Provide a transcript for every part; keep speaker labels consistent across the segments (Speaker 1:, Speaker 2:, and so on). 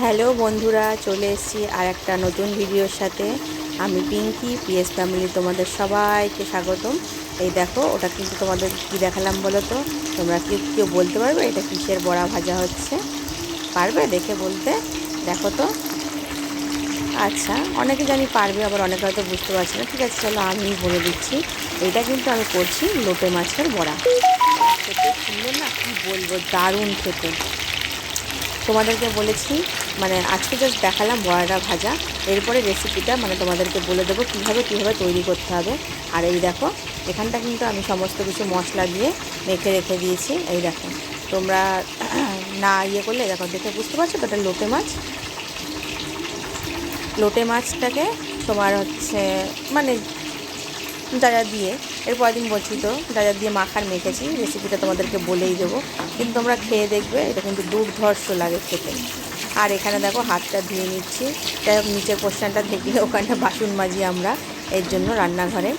Speaker 1: Hello বন্ধুরা, চলে এসেছি আর একটা নতুন ভিডিওর সাথে। আমি পিঙ্কি, পিএস ফ্যামিলি, তোমাদের সবাইকে স্বাগতম। এই দেখো, ওটা কিন্তু তোমাদের কি দেখালাম বলো তো? তোমরা কেউ বলতে পারবে এটা কিসের বড়া ভাজা হচ্ছে? পারবে দেখে বলতে? দেখো তো। আচ্ছা, অনেকে জানি পারবে, আবার অনেকে হয়তো বুঝতে পারছে না। ঠিক আছে, চলো আমি বলে দিচ্ছি। এটা কিন্তু আমি করছি লোটে মাছের বড়া। খেতে সুন্দর না, কি বলবো, দারুণ খেতে। তোমাদেরকে বলেছি, মানে আজকে জাস্ট দেখালাম বড়াটা ভাজা। এরপরে রেসিপিটা মানে তোমাদেরকে বলে দেবো কীভাবে তৈরি করতে হবে। আর এই দেখো, এখানটা কিন্তু আমি সমস্ত কিছু মশলা দিয়ে মেখে রেখে দিয়েছি। এই দেখো, তোমরা না ইয়ে করলে দেখো, দেখে বুঝতে পারছো তো এটা লোটে মাছ। লোটে মাছটাকে তোমার হচ্ছে মানে যা যা দিয়ে, এরপরের দিন বলছি তো যা যা দিয়ে মাখার মেখেছি, রেসিপিটা তোমাদেরকে বলেই দেবো। কিন্তু তোমরা খেয়ে দেখবে, এটা কিন্তু দুর্ধর্ষ লাগে খেতে। আর এখানে দেখো হাতটা ধুয়ে নিচ্ছি। যাই হোক, নিচের পোর্শনটা থেকে ওখানটা বাসন মাজি আমরা, এর জন্য রান্নাঘরে।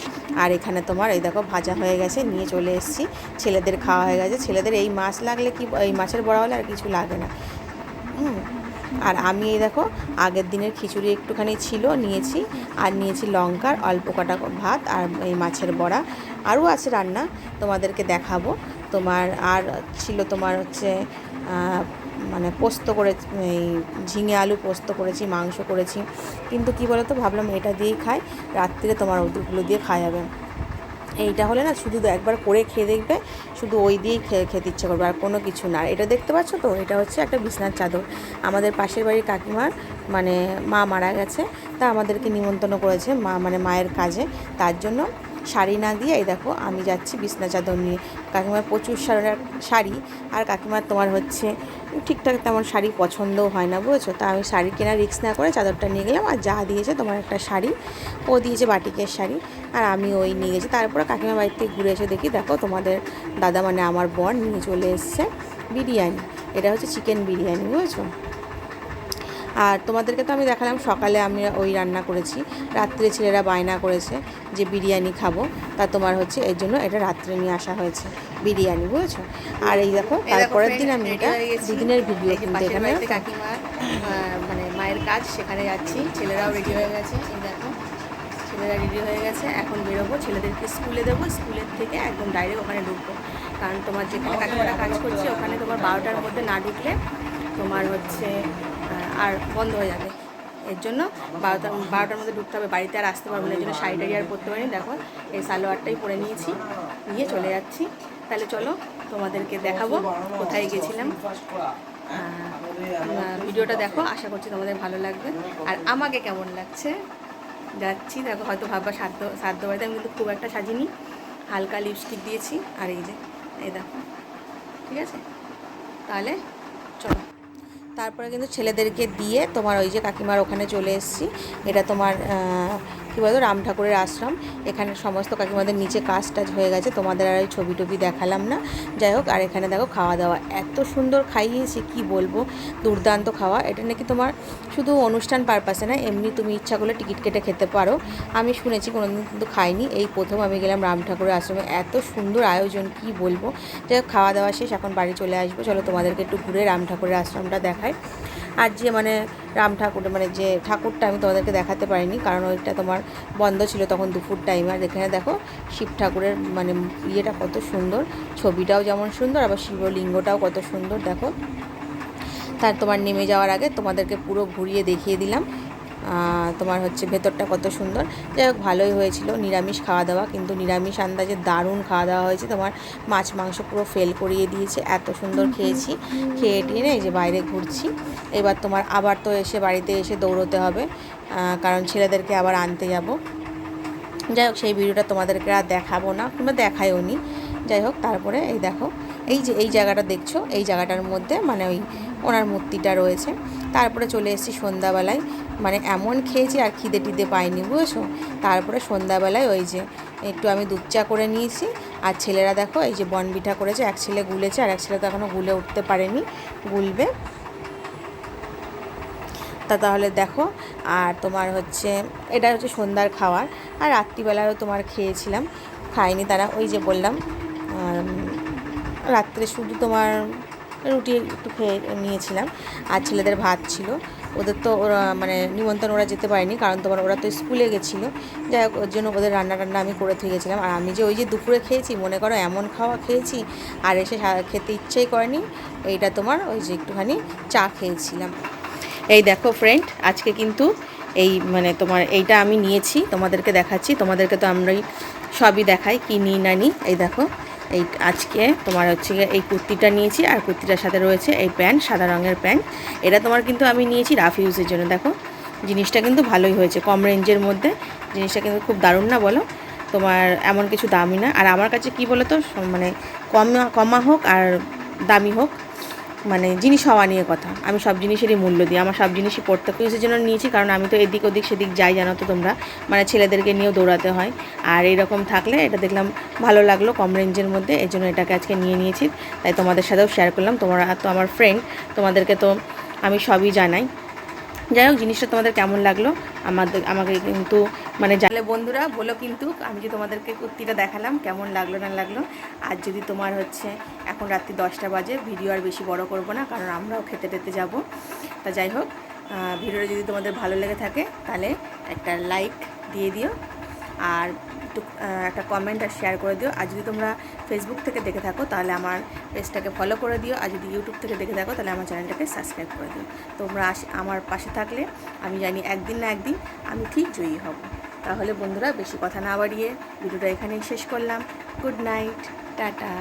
Speaker 1: আর এখানে তোমার এই দেখো ভাজা হয়ে গেছে, নিয়ে চলে এসেছি। ছেলেদের খাওয়া হয়ে গেছে। ছেলেদের এই মাছ লাগলে কি, এই মাছের বড়া হলে আর কিছু লাগে না। আর আমি এই দেখো, আগের দিনের খিচুড়ি একটুখানি ছিল, নিয়েছি। আর নিয়েছি লঙ্কার অল্প কটা ভাত আর এই মাছের বড়া। আরও আছে রান্না, তোমাদেরকে দেখাবো। তোমার আর ছিল তোমার হচ্ছে মানে পোস্ত করে, এই ঝিঙে আলু পোস্ত করেছি, মাংস করেছি। কিন্তু কি বলো তো, ভাবলাম এটা দিয়েই খাই, রাত্রিরে তোমার ওগুলো দিয়ে খাওয়া যাবে। এইটা হলে না, শুধু একবার করে খেয়ে দেখবে, শুধু ওই দিয়েই খেতে ইচ্ছে করবে, আর কোনো কিছু না। এটা দেখতে পাচ্ছ তো, এটা হচ্ছে একটা বিছনার চাদর। আমাদের পাশের বাড়ির কাকিমার মানে মা মারা গেছে, তা আমাদেরকে নিমন্ত্রণ করেছে মা, মানে মায়ের কাজে। তার জন্য শাড়ি না দিয়ে এই দেখো আমি যাচ্ছি বিছনা চাদর নিয়ে। কাকিমার প্রচুর শাড়ি, আর কাকিমার তোমার হচ্ছে ঠিকঠাক তেমন শাড়ি পছন্দও হয় না, বুঝেছো। তা আমি শাড়ি কেনার রিস্ক না করে চাদরটা নিয়ে গেলাম। আর যা দিয়েছে তোমার একটা শাড়ি, ও দিয়েছে বাটিকের শাড়ি, আর আমি ওই নিয়ে গেছি। তারপরে কাকিমার বাড়ি থেকে ঘুরে এসে দেখি, দেখো তোমাদের দাদা মানে আমার বর নিয়ে চলে এসছে বিরিয়ানি। এটা হচ্ছে চিকেন বিরিয়ানি, বুঝেছো। আর তোমাদেরকে তো আমি দেখালাম সকালে আমি ওই রান্না করেছি, রাত্রে ছেলেরা বায়না করেছে যে বিরিয়ানি খাবো, তা তোমার হচ্ছে এর জন্য এটা রাত্রে নিয়ে আসা হয়েছে বিরিয়ানি, বুঝেছো। আর এই দেখো, তারপরের দিন আমি এটা দুদিনের ভিডিও, কিন্তু এখানে কাকিমার মানে মায়ের কাজ, সেখানে যাচ্ছি। ছেলেরাও রেডি হয়ে গেছে, এই দেখো ছেলেরা রেডি হয়ে গেছে। এখন বেরোবো, ছেলেদেরকে স্কুলে দেবো, স্কুলের থেকে একদম ডাইরেক্ট ওখানে ঢুকবো। কারণ তোমার যেখানে কাকিমারা কাজ করছে ওখানে তোমার 12টার মধ্যে না ঢুকলে তোমার হচ্ছে আর বন্ধ হয়ে যাবে। এর জন্য 12টার মধ্যে ঢুকতে হবে, বাড়িতে আর আসতে পারবো না। এর জন্য শাড়ি টাড়ি আর পরতে পারিনি। দেখো এই সালোয়ারটাই পরে নিয়েছি, নিয়ে চলে যাচ্ছি। তাহলে চলো তোমাদেরকে দেখাবো কোথায় গেছিলাম। ভিডিওটা দেখো, আশা করছি তোমাদের ভালো লাগবে। আর আমাকে কেমন লাগছে যাচ্ছি, দেখো হয়তো ভাববা সাধ্য বাড়িতে, আমি কিন্তু খুব একটা সাজিনি, হালকা লিপস্টিক দিয়েছি। আর এই যে এই দেখো, ঠিক আছে, তাহলে চলো। তারপরে কিন্তু ছেলেদেরকে দিয়ে তোমার ওই যে কাকিমার ওখানে চলে এসেছি। এটা তোমার কী বলতো, রাম ঠাকুরের আশ্রম। এখানে সমস্ত কাকিমাদের নিচে কাজ টাজ হয়ে গেছে, তোমাদের আর ওই ছবি টবি দেখালাম না। যাই হোক, আর এখানে দেখো খাওয়া দাওয়া এত সুন্দর খাইয়েছি, কি বলবো, দুর্দান্ত খাওয়া। এটা নাকি তোমার শুধু অনুষ্ঠান পারপাসে না, এমনি তুমি ইচ্ছা করলে টিকিট কেটে খেতে পারো। আমি শুনেছি, কোনোদিন কিন্তু খাইনি, এই প্রথম আমি গেলাম রাম ঠাকুরের আশ্রমে। এত সুন্দর আয়োজন, কি বলবো। যাই হোক, খাওয়া দাওয়া শেষ, এখন বাড়ি চলে আসবো। চলো তোমাদেরকে একটু ঘুরে রাম ঠাকুরের আশ্রমটা দেখায়। আর যে মানে রাম ঠাকুর, মানে যে ঠাকুরটা আমি তোমাদেরকে দেখাতে পারিনি, কারণ ওইটা তোমার বন্ধ ছিল তখন দুপুর টাইমে। আর এখানে দেখো শিব ঠাকুরের মানে ইয়েটা কত সুন্দর, ছবিটাও যেমন সুন্দর, আবার শিবলিঙ্গটাও কত সুন্দর দেখো। তার তোমার নেমে যাওয়ার আগে তোমাদেরকে পুরো ঘুরিয়ে দেখিয়ে দিলাম তোমার হচ্ছে ভেতরটা কত সুন্দর। যাই হোক, ভালোই হয়েছিল, নিরামিষ খাওয়া দাওয়া, কিন্তু নিরামিষ আন্দাজে দারুণ খাওয়া দাওয়া হয়েছে। তোমার মাছ মাংস পুরো ফেল করিয়ে দিয়েছে, এত সুন্দর খেয়েছি। খেয়ে টিয়ে এই যে বাইরে ঘুরছি। এবার তোমার আবার তো এসে বাড়িতে এসে দৌড়োতে হবে, কারণ ছেলেদেরকে আবার আনতে যাব। যাই হোক, সেই ভিডিওটা তোমাদেরকে আর দেখাবো না, কিংবা দেখায়ও নি। যাই হোক, তারপরে এই দেখো, এই যে এই জায়গাটা দেখছো, এই জায়গাটার মধ্যে মানে ওই ওনার মূর্তিটা রয়েছে। তারপরে চলে এসেছি সন্ধ্যাবেলায়, মানে এমন খেয়েছি আর খিদে টিদে পাইনি, বুঝেছো। তারপরে সন্ধ্যাবেলায় ওই যে একটু আমি দুধ চা করে নিয়েছি। আর ছেলেরা দেখো এই যে বনবিঠা করেছে, এক ছেলে গুলেছে, আর এক ছেলে তো এখনও গুলে উঠতে পারেনি, গুলবে। তা তাহলে দেখো, আর তোমার হচ্ছে এটা হচ্ছে সন্ধ্যার খাওয়ার। আর রাত্রিবেলায়ও তোমার খেয়েছিলাম, খাইনি তারা, ওই যে বললাম রাত্রে শুধু তোমার রুটি একটু খেয়ে নিয়েছিলাম। আর ছেলেদের ভাত ছিল, ওদের তো ওরা মানে নিমন্ত্রণ ওরা যেতে পারেনি, কারণ তোমার ওরা তো স্কুলে গেছিলো। যাই হোক, ওর জন্য ওদের রান্না টান্না আমি করে থেকে গেছিলাম। আর আমি যে ওই যে দুপুরে খেয়েছি, মনে করো এমন খাওয়া খেয়েছি, আর এসে খেতে ইচ্ছেই করেনি। এইটা তোমার ওই যে একটুখানি চা খেয়েছিলাম। এই দেখো ফ্রেন্ড, আজকে কিন্তু এই মানে তোমার এইটা আমি নিয়েছি, তোমাদেরকে দেখাচ্ছি। তোমাদেরকে তো আমরাই সবই দেখাই কি নিই না নিই। এই দেখো, এই আজকে তোমার হচ্ছে এই কুর্তিটা নিয়েছি, আর কুর্তিটার সাথে রয়েছে এই প্যান্ট, সাদা রঙের প্যান্ট। এটা তোমার কিন্তু আমি নিয়েছি রাফ ইউজের জন্য। দেখো জিনিসটা কিন্তু ভালোই হয়েছে, কম রেঞ্জের মধ্যে। জিনিসটা কিন্তু খুব দারুণ না বলো? তোমার এমন কিছু দামি না। আর আমার কাছে কি বলো তো, মানে কমা হোক আর দামি হোক, মানে জিনিস হওয়া নিয়ে কথা। আমি সব জিনিসেরই মূল্য দিই, আমার সব জিনিসই প্রত্যেক ইউজের জন্য নিয়েছি, কারণ আমি তো এদিক ওদিক সেদিক যাই, জানো তো তোমরা, মানে ছেলেদেরকে নিয়েও দৌড়াতে হয়। আর এইরকম থাকলে এটা দেখলাম ভালো লাগলো কম রেঞ্জের মধ্যে, এই জন্য এটাকে আজকে নিয়ে নিয়েছি। তাই তোমাদের সাথেও শেয়ার করলাম। তোমরা তো আমার ফ্রেন্ড, তোমাদেরকে তো আমি সবই জানাই। যাই হোক, জিনিসটা তোমাদের কেমন লাগলো আমাকে কিন্তু মানে জানলে বন্ধুরা বলো কিন্তু। আমি যে তোমাদেরকে কুর্তিটা দেখালাম কেমন লাগলো না লাগলো। আর যদি তোমার হচ্ছে এখন রাত্রি 10টা বাজে, ভিডিও আর বেশি বড় করব না, কারণ আমরাও খেতে টেতে যাব। তা যাই হোক, ভিডিওটা যদি তোমাদের ভালো লেগে থাকে তাহলে একটা লাইক দিয়ে দিও, আর একটু একটা কমেন্ট আর শেয়ার করে দিও। আর যদি তোমরা ফেসবুক থেকে দেখে থাকো তাহলে আমার পেজটাকে ফলো করে দিও, আর যদি ইউটিউব থেকে দেখে থাকো তাহলে আমার চ্যানেলটাকে সাবস্ক্রাইব করে দিও। তোমরা আমার পাশে থাকলে আমি জানি একদিন না একদিন আমি ঠিক জয়ী হব। তাহলে বন্ধুরা বেশি কথা না বাড়িয়ে ভিডিওটা এখানেই শেষ করলাম। Good night, tata.